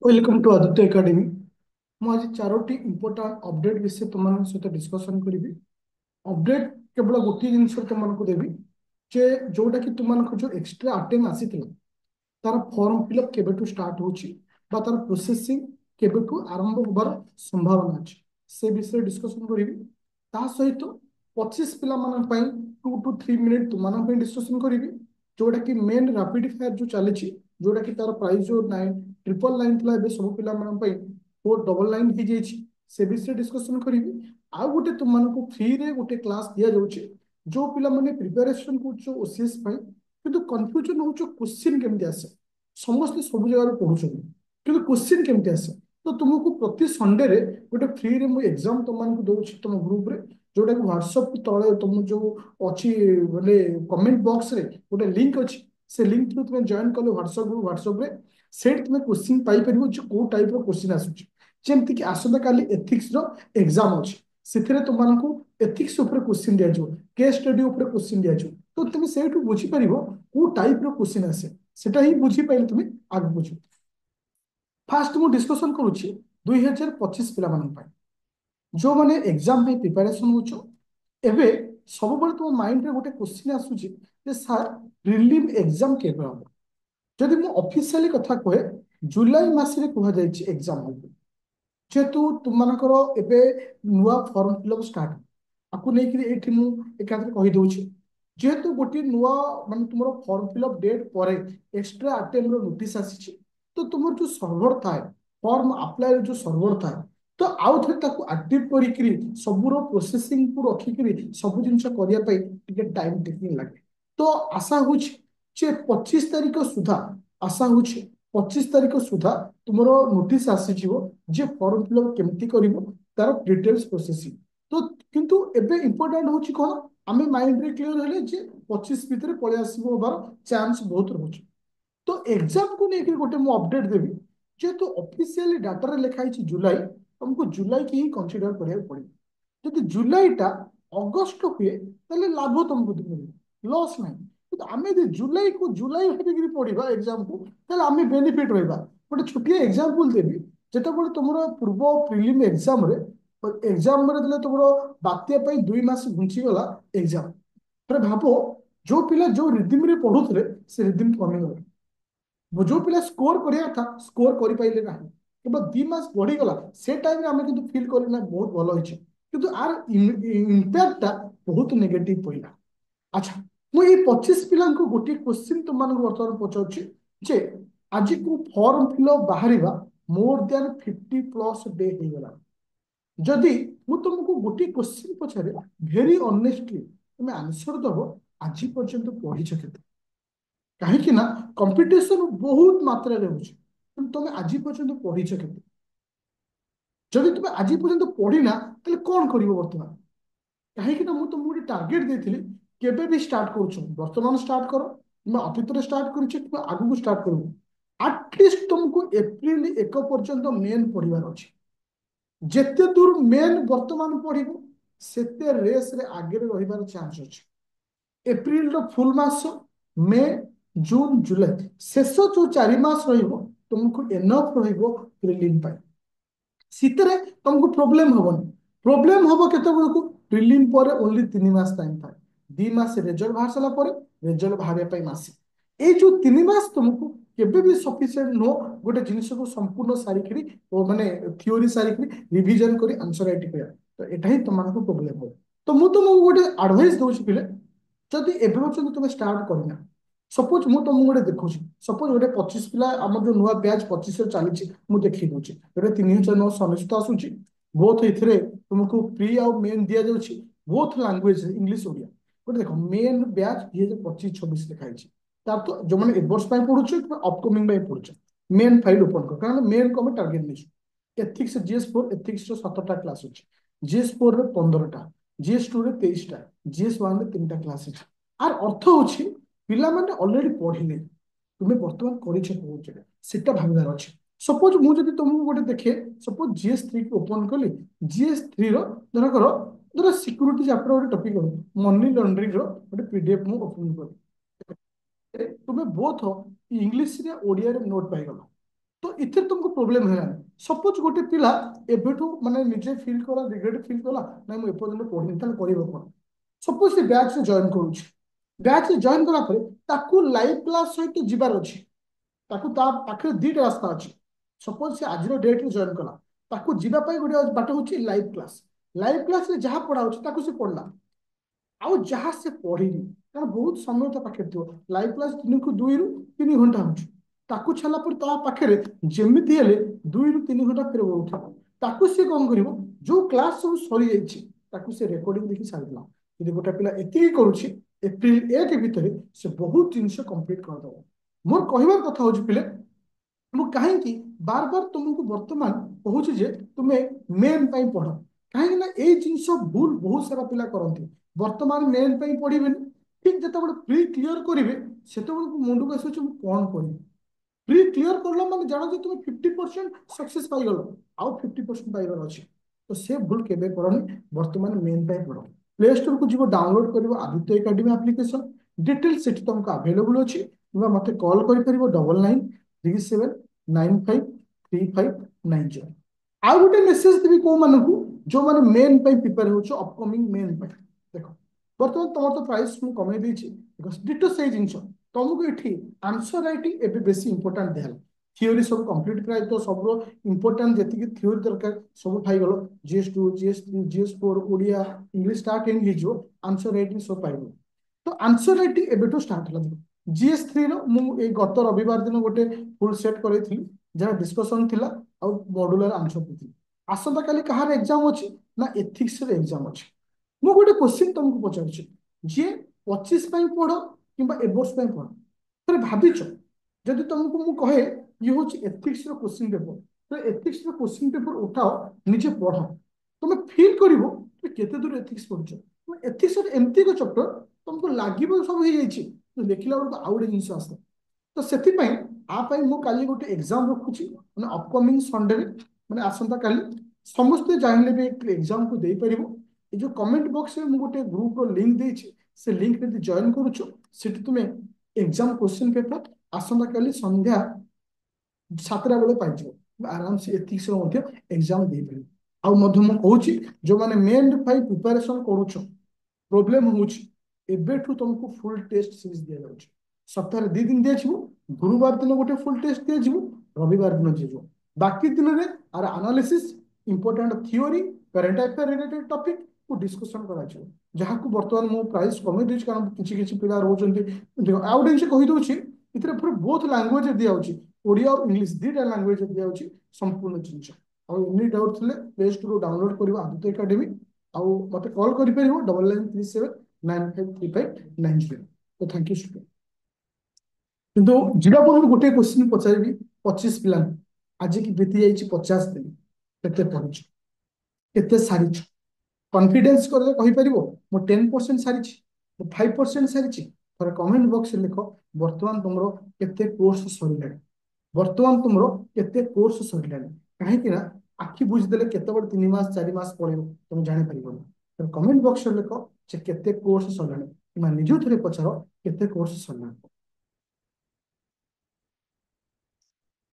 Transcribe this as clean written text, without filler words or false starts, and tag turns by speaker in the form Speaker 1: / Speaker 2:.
Speaker 1: Welcome to Aditya academy. मुझे Charoti important update विषय तुम सहित डिस्कसन करी। अपडेट केवल गोटे जिन तुमको देवी जे जोटा कि तुमको जो एक्सट्रा आइटम आसी तार फॉर्म फिलअप केबेठू स्टार्ट होची बा तार प्रोसेसिंग केबेठू आरंभ होबार संभावना अच्छी से विषय डिस्कसन करी। ता सहित 25 पिला 2 to 3 मिनिट तुम डिस्कसन करी जोटा कि मेन रैपिड फायर जो चली जोटा कि तार प्राइस जो 9,999 था एबे सब पिला 499 हो जाइए से विषय डिस्कसन करी। आउ गोटे तुमको फ्री रे गोटे क्लास दिया जाउची जो पिला माने प्रिपरेशन कर ओसीएस किंतु कन्फ्यूजन हो क्वेश्चन केमती आसे समस्त सब जगह पढ़ुं कि क्वेश्चन केमती आसे। तो तुमको प्रति संडे रे गोटे फ्री रे मुझे एग्जाम तुमको दूसरी तुम ग्रुप रे जोटा कि व्हाट्सएप तले तुम जो अच्छी बोले कमेंट बॉक्स रे गोटे लिंक अच्छी से लिंक थ्रू तुम जॉइन कले व्हाट्सएप ग्रुप व्हाट्सएप रे सेठ तुम क्वेश्चन पाई परिबो जो को टाइप रो क्वेश्चन आसुची जेमति कि आसंता काली एथिक्स रो एग्जाम अछि सिथिरे तुमको एथिक्स ऊपर क्वेश्चन दिया जो केस स्टडी ऊपर क्वेश्चन दिया जो तो तुम सेठू बुझी परिबो को टाइप रो क्वेश्चन आसे सेटा ही बुझी पाइले तुम आग बुझो। फास्ट मु डिस्कशन करूची 2025 पिला जो माने एग्जाम में प्रिपरेशन होचो एबे सब बळे तुम माइंड रे गोटे क्वेश्चन आसुची जे सर प्रिलिम एग्जाम केबे हो जदि मु ऑफिशियली कथा कहे जुलाई मासरे कहा जायछि एग्जाम हो जेहेतु तुमମାନଙ୍କର ଏବେ ନୂଆ ଫର୍ମ ଫିଲଅପ ଷ୍ଟାର୍ଟ ଆକୁ ନେଇକି ଏଇଠି ମୁଁ ଏକାଥରେ କହିଦଉଛି ଯେହେତୁ ଗୋଟିଏ ନୂଆ ମାନେ ତୁମର ଫର୍ମ ଫିଲଅପ ଡେଟ୍ ପରେ ଏକ୍ସଟ୍ରା ଆଟେମ୍ପର ନୋଟିସ ଆସିଛି ତ ତୁମର ଯୋଉ ସର୍ଭର ଥାଏ ଫର୍ମ ଆପ୍ଲାଏ ଯୋଉ ସର୍ଭର ଥାଏ ତ ଆଉ ଥରେ ତାକୁ ଆକ୍ଟିଭ କରିକିରି ସବୁର ପ୍ରୋସେସିଂ କୁ ରଖିକିରି ସବୁ ଜିନିଷ କରିବା ପାଇଁ ଟିକେ ଟାଇମ ଟେକିଂ ଲାଗେ। ତ ଆଶା ହଉଛି ଯେ 25 ତାରିଖ ସୁଦ୍ଧା ଆଶା ହଉଛି 25 ତାରିଖ ସୁଦ୍ଧା ତୁମର ନୋଟିସ ଆସିଯିବ जे फॉर्म फिलअप केमती करिवो तार डिटेल्स प्रोसेसिंग। तो किंतु एबे इंपोर्टेंट होची कोन आमे माइंड रे क्लियर हेले जे 25 भीतर पळे आसीबो होबार चांस बहुत रहउची। तो एग्जाम को लेकर गोटे मु अपडेट देबी जेहेतु ऑफिशियली डाटा रे लिखा है जुलाई तुमको जुलाई की ही कंसीडर करिया पड़े जदि जुलाईटा अगस्त हुए ताले लाभ तुमको मिले लॉस नहीं तो आमे यदि जुलाई को जुलाई भाबिक पढ़ा एग्जाम को ताले आमे बेनिफिट रहिबा। गोटे छोटिया एग्जांपल देबी जेतेबेले तुमरो पूर्व प्रिलिम एग्जाम रे तुमरो बात्या पई 2 मास घुंची गला एग्जाम पर भाबो जो पिला जो रिदिम रे पढुथले से रिदिम कमी गला वो जो पिला स्कोर करिया था स्कोर करि पाइले ना केवल 2 मास बढ़ी गला से टाइम रे हमें किंतु फील करले ना बहुत भलो होइছে किंतु आर इंपैक्ट ता बहुत नेगेटिव पइला। अच्छा मु ये 25 पिला को गोटे क्वेश्चन तुम मानक वर्तमान पचाउछि जे आज को फॉर्म फिलअप बाहरिबा मोर देन 50+ डे हो गला जदि मु तुमको गोटे क्वेश्चन पचारे भेरी ऑनेस्टली तुम आंसर दबो आज पर्यंत पढ़ी केते कहीं ना कंपटीशन बहुत मात्रा रे होछि तुम आज पर्यंत पढ़ी केते जदि तुम आज पर्यंत पढ़िना ताले कोन करिवो वर्तमान कहीं ना मुझे तुमको गोटे टार्गेट देथिली केबे भी स्टार्ट करूछु वर्तमान स्टार्ट करो मैं अतीत रे स्टार्ट करिछि कि आगु को स्टार्ट करू एटलिस्ट तुमको एप्रिल 1 पर्यंत मेन पढ़िबार अछि जेते दूर मेन वर्तमान पढ़िबो सेते रेस रे आगे रे रहिबार चांस अछि। एप्रिल रो फुल मास मे जून जुलाई शेष जो 4 मास रहिबो तुमको एनफ रहिबो प्रिलिम पाई शीतरे तुमको प्रॉब्लम होबनी प्रॉब्लम होबो केते बेलको प्रिलिम पर ओनली 3 मास टाइम था 2 मास रिजल्ट बाहर सला पर रिजल्ट बाहर पाई मासे ए जो 3 मास तुमको केबे भी सफिशिएंट नो गोटे जिनिस को संपूर्ण सारिखरी माने थ्योरी सारिखरी रिवीजन करी आंसर राइट करिया तो एटा ही तुमको प्रॉब्लम हो। तो मु तुमको गोटे एडवाइस दोछि पिले जदि एबे पर्यंत तुम स्टार्ट करना सपोज मु तुमको गोटे देखुछि सपोज गोटे 25 पिला हमर जो नुआ बैच 25 रे चली मु देखि दोछि गोटे 3997 आसुछि बोथ इथरे तुमको प्री आउ मेन दिया जाउछि बोथ लैंग्वेज इंग्लिश ओडिया गोटे देखो मेन बैच 2025-26 लिखा है तार तो जो मैंने एक वर्ष पढ़ुछ अपकमिंग पढ़ुछ मेन फाइल ओपन कर कारण मेन को हमें टार्गेट नहीं एथिक्स जीएस4 एथिक्स 7टा क्लास अच्छे जीएस4 रे 15टा जीएस2 रे 23टा जीएस1 रे 3टा क्लास अच्छे आर अर्थ होछि पिला माने ऑलरेडी पढ़िले तुम्हें वर्तमान करिछ कोन जगह सेटा भागदार अछि। सपोज मु जदि तुमको गोटे देखे सपोज जीएस3 को ओपन कली जीएस3 रो धर करो धर सिक्योरिटी चैप्टर गोटे टॉपिक हो मनी लॉन्ड्रिंग रो गोटे पीडीएफ मु ओपन करी तुम्हें बोथ इंग्लिश रे ओडिया रे नोट पाई गलो तो इथे तुमको प्रोब्लेम है सपोज गोटे पिला एबेठू माने निजे फील कला रिग्रेट फील कला ना मु एपर्यंत पढ़िनी ताले करिवो कोन सपोज से बैच से जॉइन करूछ बैच से जॉइन कला पर ताकू लाइव क्लास सहित जिबार अछि ताकू ता पाखे दीटा रास्ता अछि सपोज से आज डेट रे जॉइन कला ताकू जिबा पई गोटे बाट होची लाइव क्लास रे जहाँ पढ़ा होची ताकू से पढ़ला आउ जहाँ से पढ़िनी कारण बहुत समय ता पाखे थियो लाइव क्लास 3 ରୁ 2 होची ताकू छला पर ता पाखे जेमिति हेले 2 ରୁ 3 घंटा फिर उठा ताकू से कौन करिवो जो क्लास सब सरी जाइछि ताकू से रिकॉर्डिंग देखि सारला यदि गोटा पिला एति करूछि एप्रिल 1 भितर से बहुत जिनिस कंप्लीट कर दबो मोर कहबार कथा होछि पिले मु कहीं बार बार तुमको वर्तमान कहूँ जे तुम्हें मेन पाई पढ़ कहीं ना ये जिनस भूल बहुत सारा पिला करते वर्तमान मेन पाई पढ़े ठीक जिते प्री क्लीयर करेंगे से मुंड को आस कौन पढ़ी प्री क्लीयर कर मैंने जान जो तुम 50% सक्सेस पाइगल आउ 50% पाइबार अच्छे तो से भूल केबे करनी वर्तमान मेन पाई पढ़ प्ले स्टोर को जीव डाउनलोड कर आदित्य एकेडमी एप्लिकेशन डिटेल से तुमको अवेलेबल अच्छी मत कॉल कर 9937953590 आउ गोटे मेसेज देवी को मानू जो माने मेन पे प्रिपेयर हो अपकमिंग मेन पे देखो बर्तमान तुम तो प्राइस मु कमे देछि डिटो से जिंस तुमको एठी आंसर राइटिंग एबे बेसी इंपोर्टेंट देहल थ्योरी सब कंप्लीट कराइ तो सब इंपोर्टेंट जेति थ्योरी दरकार सब पाई गलो GS two जीएस3 जीएस4 Odia English start in हिजो आंसर राइटिंग सब पाई गलो तो आंसर राइटिंग एबेटो स्टार्ट हला जीएस3 रो मु ए गत रविवार दिन गोटे फुल सेट करैथि जहाँ डिस्कशन थिला आ मॉड्यूलर आंसर देथि आसंता काली कहार एग्जाम अछि ना एथिक्स रे एग्जाम अछि मु गोटे क्वेश्चन तुमको पचारछि जे 25 पई पढ़ो किबा एबोर्स पई पढ़ो तरे भाबिछ जदि तुमको मु कहे ये होछि एथिक्स रो क्वेश्चन पेपर तो एथिक्स रो क्वेश्चन पेपर उठाओ निजे पढ़ो तुम फील करिवो कि केते दूर एथिक्स पढ़छ एथिक्स रो एमती को चैप्टर तुमको लागिबो सब हो जाइछि तो देखिला बेलको आउ गोटे जिनिस आसे तो से आपाई मु काली गोटे एग्जाम रखुची माने अपकमिंग संडे माने आसंता काली समस्त जानले भी एक एग्जाम को देई परिबो ए जो कमेंट बॉक्स में मु गोटे ग्रुप रो लिंक देछि से लिंक रे जॉइन करूछु सेठी तुमे एग्जाम क्वेश्चन पेपर आसंता काली संध्या 7टा बेले पाइ जिवो आराम से एथिक्स रो मध्य एग्जाम देई परिबो आउ मध्य मु कहूची जो माने मेन फाइ प्रिपरेशन करूछु प्रोब्लेम होची एबेठू तुमको फुल टेस्ट सीरीज दिया जाउची सप्ताह 2 दिन दिया गुरुवार दिन गोटे फुल टेस्ट दिया रविवार दिन दिया बाकी दिन में R analysis important theory current affair related topic को डिस्कशन करा जहाँ को बर्तमान मो प्राइस कमे देछि कारण किछि किछि पिला रहउचंती देखो आ गोटे से कहि दउछि इतरे पूरा बोथ लैंग्वेज दिया होछि ओडिया और इंग्लिश दीटा लैंग्वेज दिया होछि संपूर्ण जिंस आ एनी डाउट थिले प्ले स्टोर डाउनलोड करिवो आदित्य एकेडमी आ मते कॉल करि परिवो 9937953590 तो थैंक यू स्टूडेंट किंतु जीवा पूर्व गोटे क्वेश्चन पचारि 25 पिला आज की बीती जाइए 50 दिन केते पढ़ुछ केते सारिछ कॉन्फिडेंस कर कहि परिबो मो 10% सारिछ मो 5% सारिछ पर कमेंट बॉक्स में लिखो वर्तमान तुमरो केते कोर्स सरिला वर्तमान तुमरो केते कोर्स सरिला काहे कि ना आखि बुझ देले केते बड 3 मास 4 मास पढिबो तुम जानि परिबो पर कमेंट बॉक्स में लिखो जे केते कोर्स सरिला कि निजो थरे पचारो केते कोर्स सरिला